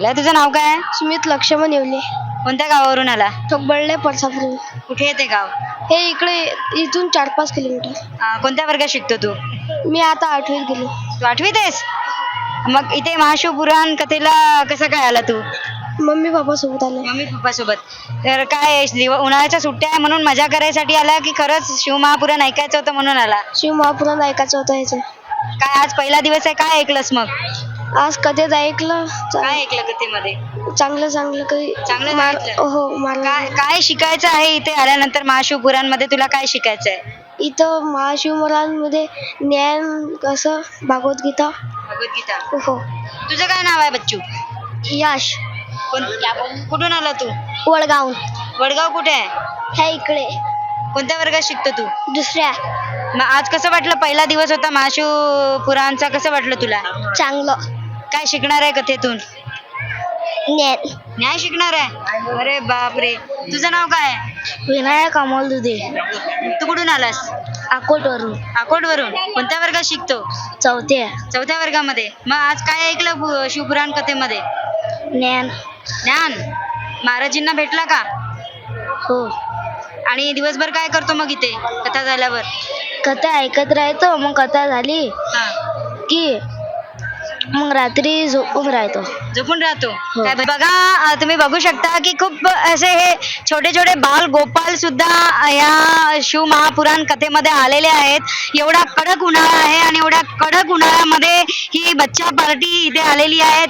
आलाय. तुझं नाव काय आहे? सुमित लक्ष्मण येवले. कोणत्या गावावरून आला? ठोकबळले परसापूर. कुठे येते गाव? हे इकडे इथून 4-5 किलोमीटर. कोणत्या वर्गात शिकतो तू? मी आता 8वीत गेलो. तू 8वीत आहेस? मग इथे महाशिवपुराण कथेला कसं काय आला तू? मम्मी पप्पा सोबत आले. मम्मी पप्पा सोबत. तर काय उन्हाळ्याच्या सुट्ट्या आहे म्हणून मजा करायसाठी आला की खरंच शिवमहापुराण ऐकायचं होतं म्हणून आला? शिव महापुराण ऐकायचं होतं ह्याचं. काय आज पहिला दिवस आहे, काय ऐकलंस मग? आज कधीच ऐकलं. काय ऐकलं कथेमध्ये? चांगलं चांगलं काही चांगलं मार सांगितलं? हो मारला. काय शिकायचं आहे इथे आल्यानंतर महाशिवपुराण मध्ये? तुला काय शिकायचं आहे? इथं महाशिवपुराणमध्ये ज्ञान कसं भगवद्गीता. भगवद्गीता. हो. तुझं काय नाव आहे बच्चू? यश. कुठून आला तू? वडगाव. वडगाव कुठे आहे? ह्या इकडे कोणत्या वर्गात शिकतो तू? दुसऱ्या. मग आज कसं वाटलं? पहिला दिवस होता महाशिवपुराणचा, कसं वाटलं तुला? चांगलं. काय शिकणार आहे कथेतून? ज्ञान. न्याय शिकणार आहे? अरे बापरे. तुझं नाव काय आहे? विनायक अमोल दुधे. तू कुठून आलास? अकोटवरून. अकोटवरून. कोणत्या वर्गात शिकतो? चौथ्या. चौथ्या वर्गामध्ये. मग आज काय ऐकलं शिवपुराण कथेमध्ये? ज्ञान. ज्ञान. महाराजींना भेटला का? हो. आणि दिवसभर काय करतो मग इथे कथा झाल्यावर? कथा ऐकत राहतो. मग कथा झाली हा. की मग रात्री झोपून राहतो. झोपून राहतो. हो. काय बघा, तुम्ही बघू शकता की खूप असे हे छोटे छोटे बाल गोपाल सुद्धा या शिव महापुराण कथेमध्ये आलेले आहेत. एवढा कडक उन्हाळा आहे आणि एवढ्या कडक उन्हाळ्यामध्ये ही बच्चा पार्टी इथे आलेली आहे.